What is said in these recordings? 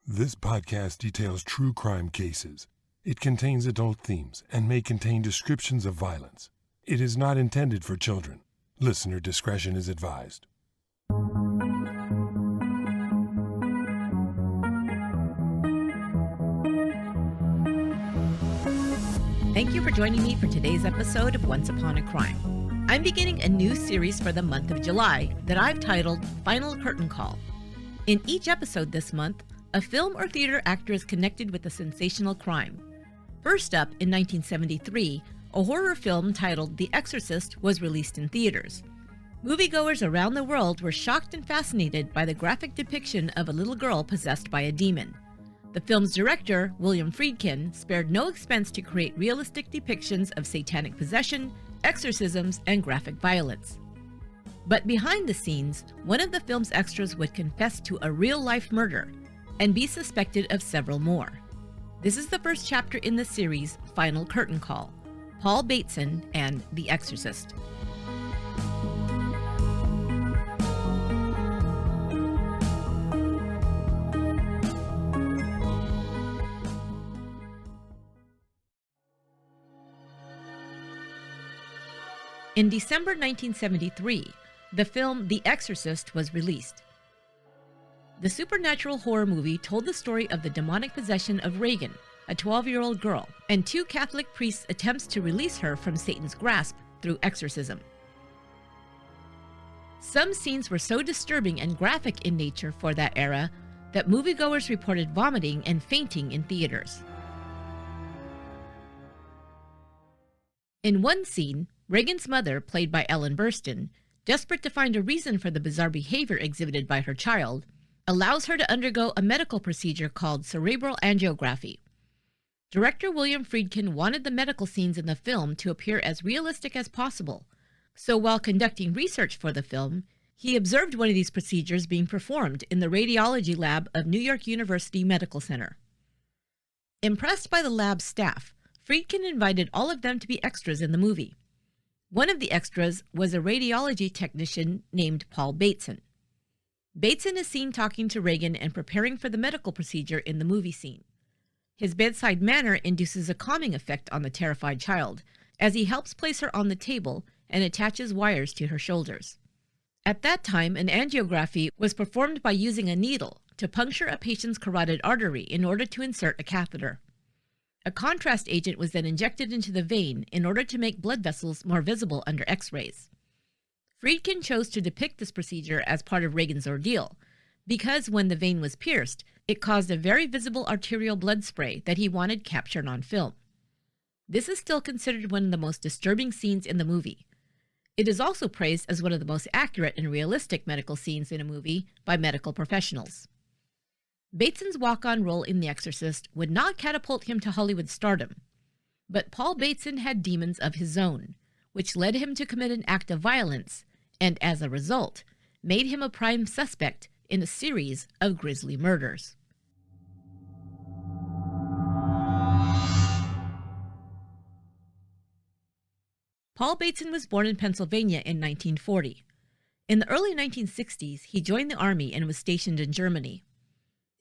This podcast details true crime cases. It contains adult themes and may contain descriptions of violence. It is not intended for children. Listener discretion is advised. Thank you for joining me for today's episode of Once Upon a Crime. I'm beginning a new series for the month of July that I've titled Final Curtain Call. In each episode this month, a film or theater actor is connected with a sensational crime. First up, in 1973, a horror film titled The Exorcist was released in theaters. Moviegoers around the world were shocked and fascinated by the graphic depiction of a little girl possessed by a demon. The film's director, William Friedkin, spared no expense to create realistic depictions of satanic possession, exorcisms, and graphic violence. But behind the scenes, one of the film's extras would confess to a real-life murder and be suspected of several more. This is the first chapter in the series, Final Curtain Call, Paul Bateson and The Exorcist. In December 1973, the film The Exorcist was released. The supernatural horror movie told the story of the demonic possession of Regan, a 12-year-old girl, and two Catholic priests' attempts to release her from Satan's grasp through exorcism. Some scenes were so disturbing and graphic in nature for that era that moviegoers reported vomiting and fainting in theaters. In one scene, Regan's mother, played by Ellen Burstyn, desperate to find a reason for the bizarre behavior exhibited by her child, allows her to undergo a medical procedure called cerebral angiography. Director William Friedkin wanted the medical scenes in the film to appear as realistic as possible, so while conducting research for the film, he observed one of these procedures being performed in the radiology lab of New York University Medical Center. Impressed by the lab's staff, Friedkin invited all of them to be extras in the movie. One of the extras was a radiology technician named Paul Bateson. Bateson is seen talking to Regan and preparing for the medical procedure in the movie scene. His bedside manner induces a calming effect on the terrified child, as he helps place her on the table and attaches wires to her shoulders. At that time, an angiography was performed by using a needle to puncture a patient's carotid artery in order to insert a catheter. A contrast agent was then injected into the vein in order to make blood vessels more visible under X-rays. Friedkin chose to depict this procedure as part of Regan's ordeal, because when the vein was pierced, it caused a very visible arterial blood spray that he wanted captured on film. This is still considered one of the most disturbing scenes in the movie. It is also praised as one of the most accurate and realistic medical scenes in a movie by medical professionals. Bateson's walk-on role in The Exorcist would not catapult him to Hollywood stardom, but Paul Bateson had demons of his own, which led him to commit an act of violence, and as a result, made him a prime suspect in a series of grisly murders. Paul Bateson was born in Pennsylvania in 1940. In the early 1960s, he joined the Army and was stationed in Germany.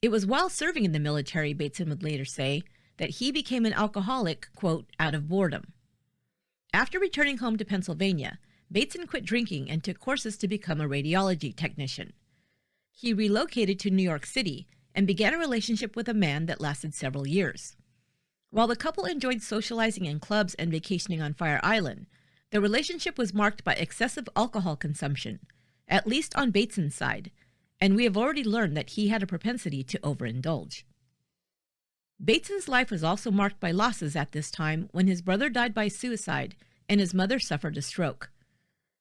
It was while serving in the military, Bateson would later say, that he became an alcoholic, quote, out of boredom. After returning home to Pennsylvania, Bateson quit drinking and took courses to become a radiology technician. He relocated to New York City and began a relationship with a man that lasted several years. While the couple enjoyed socializing in clubs and vacationing on Fire Island, the relationship was marked by excessive alcohol consumption, at least on Bateson's side, and we have already learned that he had a propensity to overindulge. Bateson's life was also marked by losses at this time when his brother died by suicide and his mother suffered a stroke.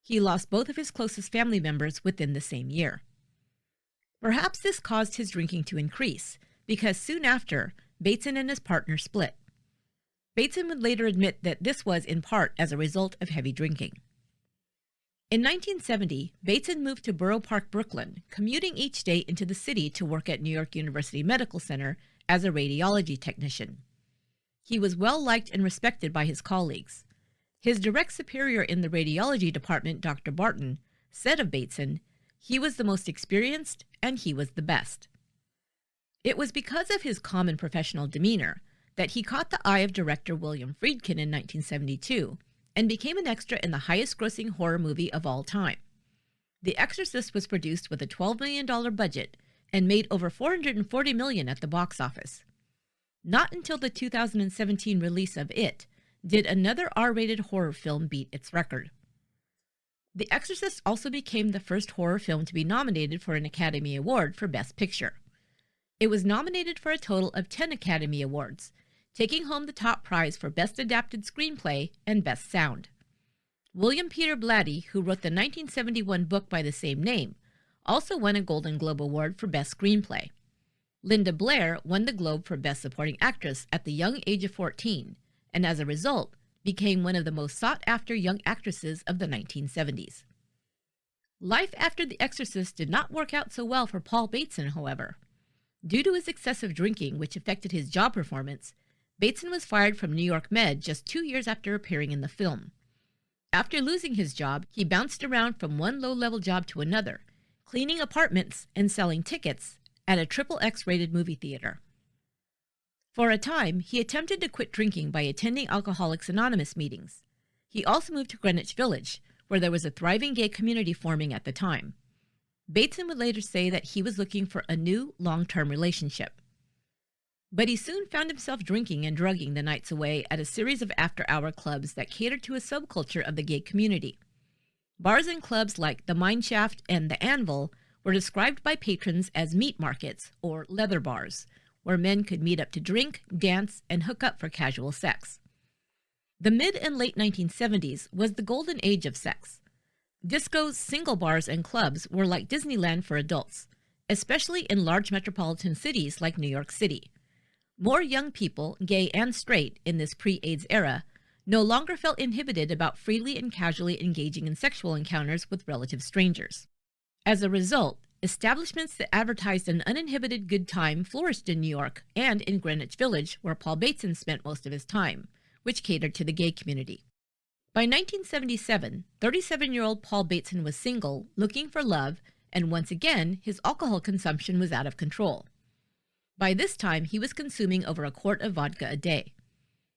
He lost both of his closest family members within the same year. Perhaps this caused his drinking to increase, because soon after, Bateson and his partner split. Bateson would later admit that this was in part as a result of heavy drinking. In 1970, Bateson moved to Borough Park, Brooklyn, commuting each day into the city to work at New York University Medical Center as a radiology technician. He was well-liked and respected by his colleagues. His direct superior in the radiology department, Dr. Barton, said of Bateson, "He was the most experienced and he was the best." It was because of his calm and professional demeanor that he caught the eye of director William Friedkin in 1972 and became an extra in the highest-grossing horror movie of all time. The Exorcist was produced with a $12 million budget and made over $440 million at the box office. Not until the 2017 release of It did another R-rated horror film beat its record. The Exorcist also became the first horror film to be nominated for an Academy Award for Best Picture. It was nominated for a total of 10 Academy Awards, taking home the top prize for Best Adapted Screenplay and Best Sound. William Peter Blatty, who wrote the 1971 book by the same name, also won a Golden Globe Award for Best Screenplay. Linda Blair won the Globe for Best Supporting Actress at the young age of 14, and as a result, became one of the most sought-after young actresses of the 1970s. Life after The Exorcist did not work out so well for Paul Bateson, however. Due to his excessive drinking, which affected his job performance, Bateson was fired from New York Med just 2 years after appearing in the film. After losing his job, he bounced around from one low-level job to another, cleaning apartments and selling tickets at a XXX-rated movie theater. For a time, he attempted to quit drinking by attending Alcoholics Anonymous meetings. He also moved to Greenwich Village, where there was a thriving gay community forming at the time. Bateson would later say that he was looking for a new, long-term relationship. But he soon found himself drinking and drugging the nights away at a series of after-hour clubs that catered to a subculture of the gay community. Bars and clubs like the Mineshaft and the Anvil were described by patrons as meat markets, or leather bars, where men could meet up to drink, dance, and hook up for casual sex. The mid and late 1970s was the golden age of sex. Discos, single bars, and clubs were like Disneyland for adults, especially in large metropolitan cities like New York City. More young people, gay and straight, in this pre-AIDS era, no longer felt inhibited about freely and casually engaging in sexual encounters with relative strangers. As a result, establishments that advertised an uninhibited good time flourished in New York and in Greenwich Village, where Paul Bateson spent most of his time, which catered to the gay community. By 1977, 37-year-old Paul Bateson was single, looking for love, and once again, his alcohol consumption was out of control. By this time, he was consuming over a quart of vodka a day.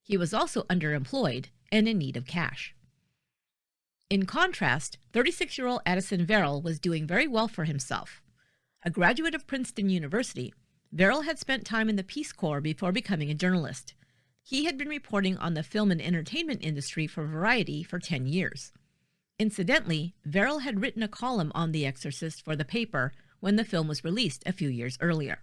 He was also underemployed and in need of cash. In contrast, 36-year-old Addison Verrill was doing very well for himself. A graduate of Princeton University, Verrill had spent time in the Peace Corps before becoming a journalist. He had been reporting on the film and entertainment industry for Variety for 10 years. Incidentally, Verrill had written a column on The Exorcist for the paper when the film was released a few years earlier.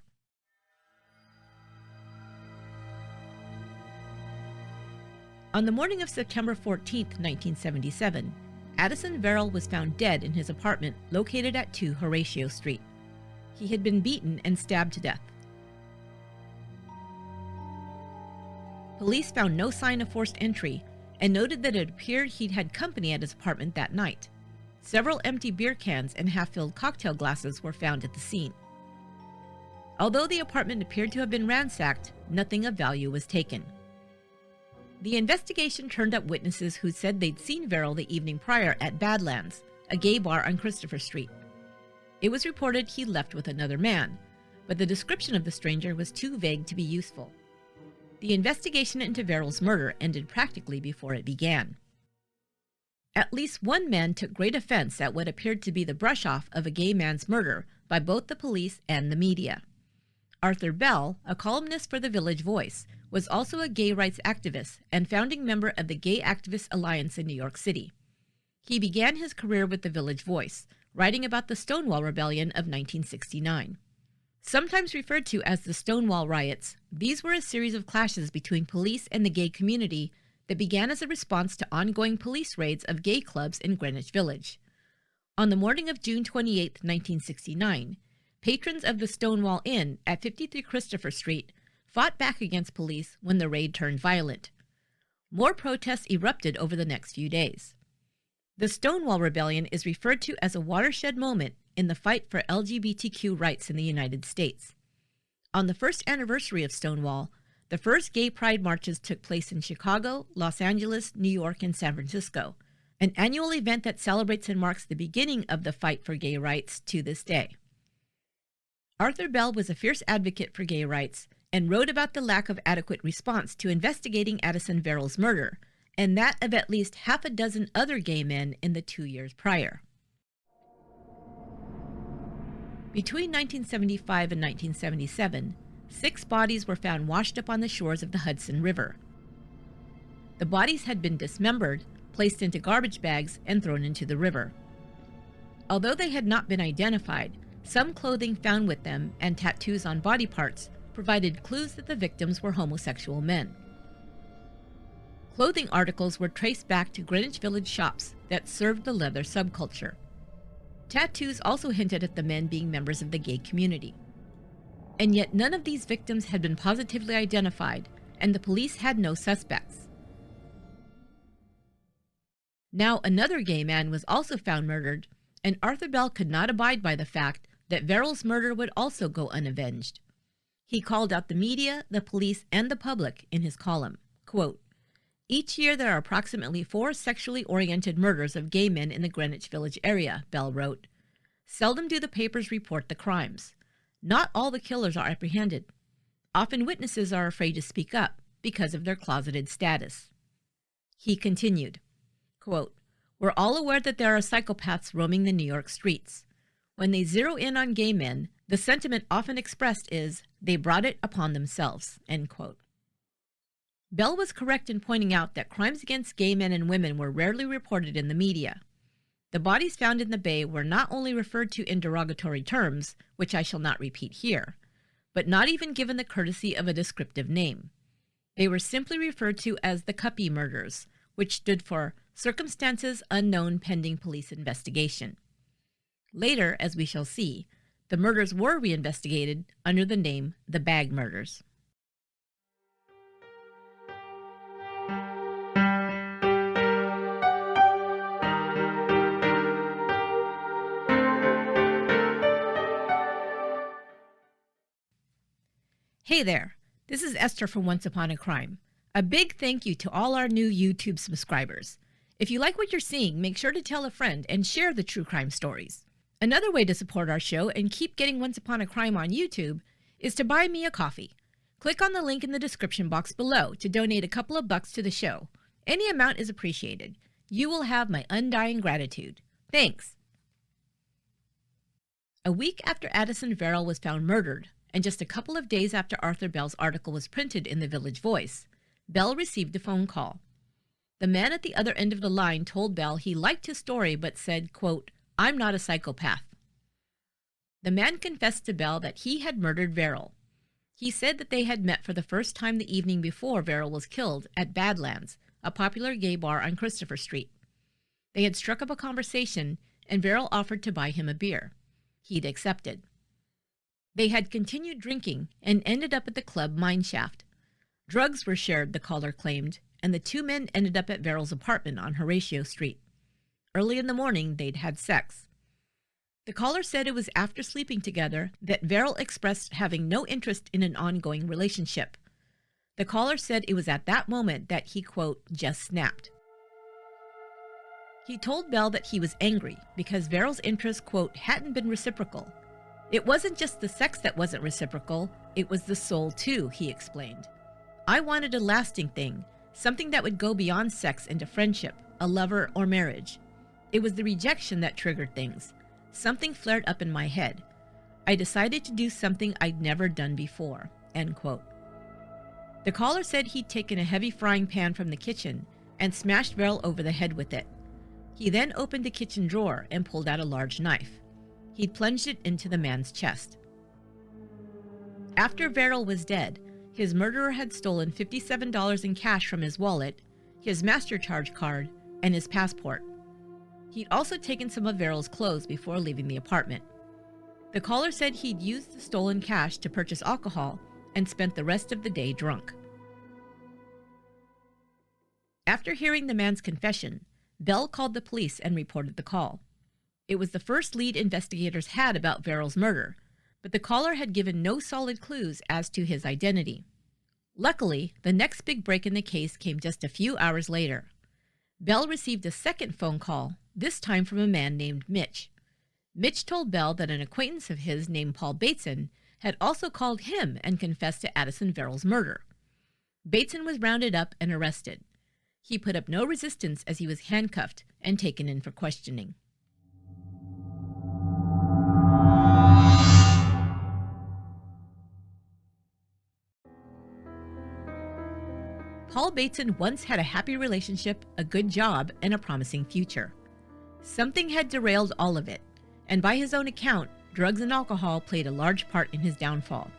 On the morning of September 14, 1977, Addison Verrill was found dead in his apartment located at 2 Horatio Street. He had been beaten and stabbed to death. Police found no sign of forced entry and noted that it appeared he'd had company at his apartment that night. Several empty beer cans and half-filled cocktail glasses were found at the scene. Although the apartment appeared to have been ransacked, nothing of value was taken. The investigation turned up witnesses who said they'd seen Verrill the evening prior at Badlands, a gay bar on Christopher Street. It was reported he left with another man, but the description of the stranger was too vague to be useful. The investigation into Verrill's murder ended practically before it began. At least one man took great offense at what appeared to be the brush-off of a gay man's murder by both the police and the media. Arthur Bell, a columnist for the Village Voice, was also a gay rights activist and founding member of the Gay Activist Alliance in New York City. He began his career with the Village Voice, writing about the Stonewall Rebellion of 1969. Sometimes referred to as the Stonewall Riots, these were a series of clashes between police and the gay community that began as a response to ongoing police raids of gay clubs in Greenwich Village. On the morning of June 28, 1969, patrons of the Stonewall Inn at 53 Christopher Street fought back against police when the raid turned violent. More protests erupted over the next few days. The Stonewall Rebellion is referred to as a watershed moment in the fight for LGBTQ rights in the United States. On the first anniversary of Stonewall, the first gay pride marches took place in Chicago, Los Angeles, New York, and San Francisco, an annual event that celebrates and marks the beginning of the fight for gay rights to this day. Arthur Bell was a fierce advocate for gay rights and wrote about the lack of adequate response to investigating Addison Verrill's murder, and that of at least half a dozen other gay men in the 2 years prior. Between 1975 and 1977, 6 bodies were found washed up on the shores of the Hudson River. The bodies had been dismembered, placed into garbage bags, and thrown into the river. Although they had not been identified, some clothing found with them and tattoos on body parts provided clues that the victims were homosexual men. Clothing articles were traced back to Greenwich Village shops that served the leather subculture. Tattoos also hinted at the men being members of the gay community. And yet none of these victims had been positively identified, and the police had no suspects. Now another gay man was also found murdered, and Arthur Bell could not abide by the fact that Verrill's murder would also go unavenged. He called out the media, the police, and the public in his column. Quote, "Each year there are approximately 4 sexually oriented murders of gay men in the Greenwich Village area," Bell wrote. "Seldom do the papers report the crimes. Not all the killers are apprehended. Often witnesses are afraid to speak up because of their closeted status." He continued, quote, "We're all aware that there are psychopaths roaming the New York streets. When they zero in on gay men, the sentiment often expressed is, they brought it upon themselves," end quote. Bell was correct in pointing out that crimes against gay men and women were rarely reported in the media. The bodies found in the bay were not only referred to in derogatory terms, which I shall not repeat here, but not even given the courtesy of a descriptive name. They were simply referred to as the Cuppy murders, which stood for Circumstances Unknown Pending Police Investigation. Later, as we shall see, the murders were reinvestigated under the name the Bag Murders. Hey there, this is Esther from Once Upon a Crime. A big thank you to all our new YouTube subscribers. If you like what you're seeing, make sure to tell a friend and share the true crime stories. Another way to support our show and keep getting Once Upon a Crime on YouTube is to buy me a coffee. Click on the link in the description box below to donate a couple of bucks to the show. Any amount is appreciated. You will have my undying gratitude. Thanks. A week after Addison Verrill was found murdered, and just a couple of days after Arthur Bell's article was printed in the Village Voice, Bell received a phone call. The man at the other end of the line told Bell he liked his story but said, quote, "I'm not a psychopath." The man confessed to Bell that he had murdered Verrill. He said that they had met for the first time the evening before Verrill was killed at Badlands, a popular gay bar on Christopher Street. They had struck up a conversation, and Verrill offered to buy him a beer. He'd accepted. They had continued drinking and ended up at the club Mineshaft. Drugs were shared, the caller claimed, and the 2 men ended up at Verrill's apartment on Horatio Street. Early in the morning, they'd had sex. The caller said it was after sleeping together that Verrill expressed having no interest in an ongoing relationship. The caller said it was at that moment that he, quote, "just snapped." He told Bell that he was angry because Verrill's interest, quote, "hadn't been reciprocal. It wasn't just the sex that wasn't reciprocal, it was the soul too," he explained. "I wanted a lasting thing, something that would go beyond sex into friendship, a lover, or marriage. It was the rejection that triggered things. Something flared up in my head. I decided to do something I'd never done before," end quote. The caller said he'd taken a heavy frying pan from the kitchen and smashed Verrill over the head with it. He then opened the kitchen drawer and pulled out a large knife. He'd plunged it into the man's chest. After Verrill was dead, his murderer had stolen $57 in cash from his wallet, his MasterCharge card, and his passport. He'd also taken some of Verrill's clothes before leaving the apartment. The caller said he'd used the stolen cash to purchase alcohol and spent the rest of the day drunk. After hearing the man's confession, Bell called the police and reported the call. It was the first lead investigators had about Verrill's murder, but the caller had given no solid clues as to his identity. Luckily, the next big break in the case came just a few hours later. Bell received a second phone call, this time from a man named Mitch. Mitch told Bell that an acquaintance of his named Paul Bateson had also called him and confessed to Addison Verrill's murder. Bateson was rounded up and arrested. He put up no resistance as he was handcuffed and taken in for questioning. Paul Bateson once had a happy relationship, a good job, and a promising future. Something had derailed all of it, and by his own account, drugs and alcohol played a large part in his downfall.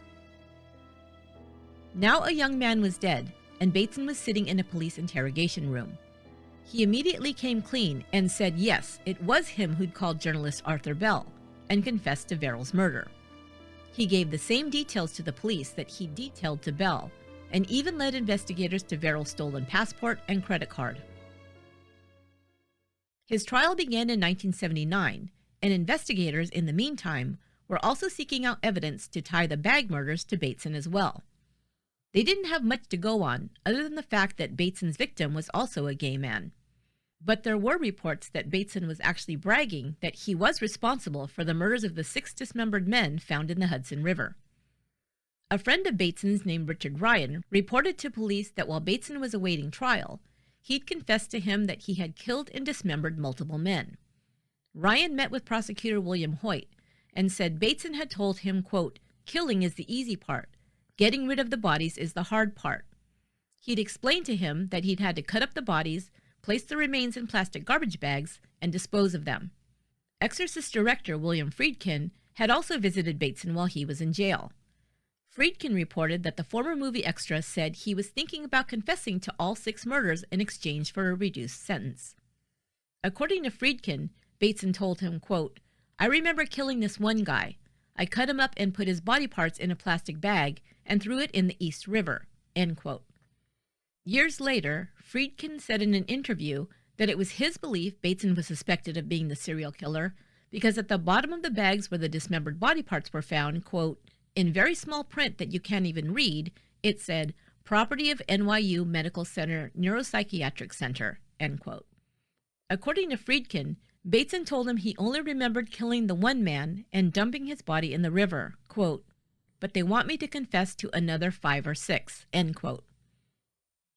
Now a young man was dead, and Bateson was sitting in a police interrogation room. He immediately came clean and said yes, it was him who'd called journalist Arthur Bell, and confessed to Verrill's murder. He gave the same details to the police that he detailed to Bell, and even led investigators to Verrill's stolen passport and credit card. His trial began in 1979, and investigators, in the meantime, were also seeking out evidence to tie the bag murders to Bateson as well. They didn't have much to go on, other than the fact that Bateson's victim was also a gay man. But there were reports that Bateson was actually bragging that he was responsible for the murders of the 6 dismembered men found in the Hudson River. A friend of Bateson's named Richard Ryan reported to police that while Bateson was awaiting trial, he'd confessed to him that he had killed and dismembered multiple men. Ryan met with prosecutor William Hoyt and said Bateson had told him, quote, "Killing is the easy part. Getting rid of the bodies is the hard part." He'd explained to him that he'd had to cut up the bodies, place the remains in plastic garbage bags, and dispose of them. Exorcist director William Friedkin had also visited Bateson while he was in jail. Friedkin reported that the former movie extra said he was thinking about confessing to all 6 murders in exchange for a reduced sentence. According to Friedkin, Bateson told him, quote, "I remember killing this one guy. I cut him up and put his body parts in a plastic bag and threw it in the East River," end quote. Years later, Friedkin said in an interview that it was his belief Bateson was suspected of being the serial killer because at the bottom of the bags where the dismembered body parts were found, quote, "in very small print that you can't even read, it said, 'Property of NYU Medical Center Neuropsychiatric Center,' end quote. According to Friedkin, Bateson told him he only remembered killing the one man and dumping his body in the river, quote, "but they want me to confess to another 5 or 6, end quote.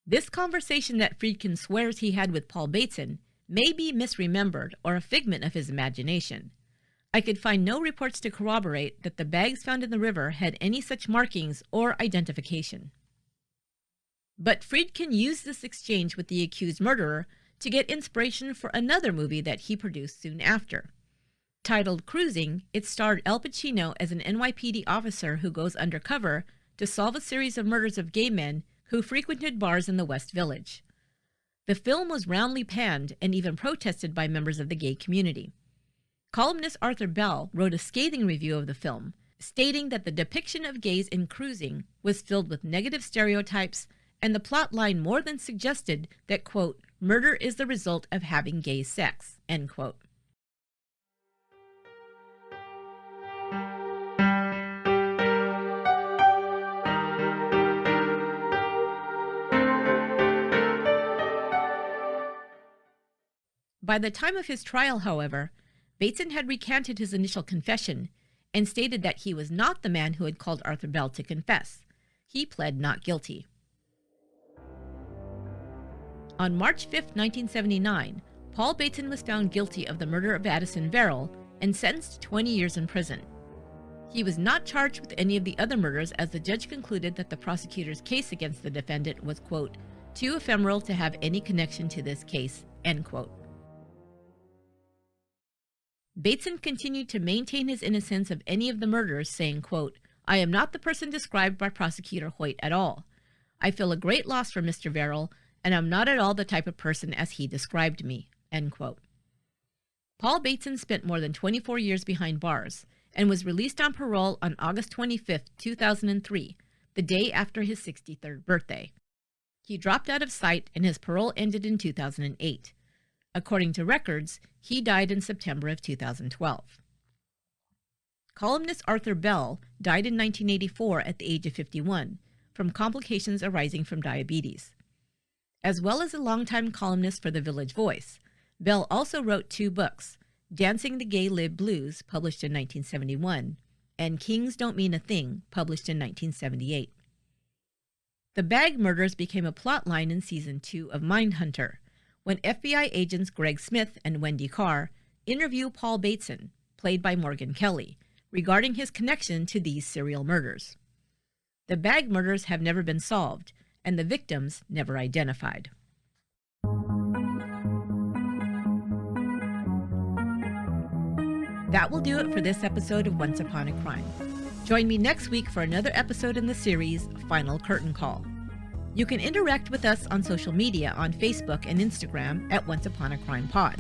This conversation that Friedkin swears he had with Paul Bateson may be misremembered or a figment of his imagination. I could find no reports to corroborate that the bags found in the river had any such markings or identification. But Friedkin used this exchange with the accused murderer to get inspiration for another movie that he produced soon after. Titled Cruising, it starred Al Pacino as an NYPD officer who goes undercover to solve a series of murders of gay men who frequented bars in the West Village. The film was roundly panned and even protested by members of the gay community. Columnist Arthur Bell wrote a scathing review of the film, stating that the depiction of gays in Cruising was filled with negative stereotypes, and the plot line more than suggested that, quote, "murder is the result of having gay sex," end quote. By the time of his trial, however, Bateson had recanted his initial confession and stated that he was not the man who had called Arthur Bell to confess. He pled not guilty. On March 5, 1979, Paul Bateson was found guilty of the murder of Addison Verrill and sentenced to 20 years in prison. He was not charged with any of the other murders as the judge concluded that the prosecutor's case against the defendant was, quote, "too ephemeral to have any connection to this case," end quote. Bateson continued to maintain his innocence of any of the murders, saying, quote, "I am not the person described by Prosecutor Hoyt at all. I feel a great loss for Mr. Verrill, and I'm not at all the type of person as he described me," end quote. Paul Bateson spent more than 24 years behind bars and was released on parole on August 25, 2003, the day after his 63rd birthday. He dropped out of sight and his parole ended in 2008. According to records, he died in September of 2012. Columnist Arthur Bell died in 1984 at the age of 51 from complications arising from diabetes. As well as a longtime columnist for the Village Voice, Bell also wrote 2 books, Dancing the Gay Live Blues, published in 1971, and Kings Don't Mean a Thing, published in 1978. The Bag murders became a plotline in Season 2 of Mindhunter, when FBI agents Greg Smith and Wendy Carr interview Paul Bateson, played by Morgan Kelly, regarding his connection to these serial murders. The Bag murders have never been solved, and the victims never identified. That will do it for this episode of Once Upon a Crime. Join me next week for another episode in the series, Final Curtain Call. You can interact with us on social media on Facebook and Instagram at Once Upon a Crime Pod,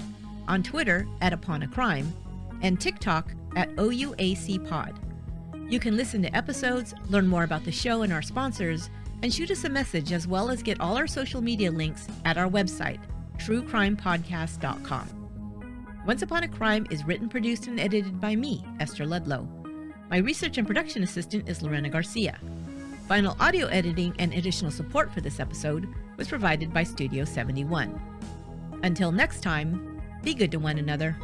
on Twitter at Upon a Crime, and TikTok at OUAC Pod. You can listen to episodes, learn more about the show and our sponsors, and shoot us a message, as well as get all our social media links at our website, truecrimepodcast.com. Once Upon a Crime is written, produced, and edited by me, Esther Ludlow. My research and production assistant is Lorena Garcia. Final audio editing and additional support for this episode was provided by Studio 71. Until next time, be good to one another.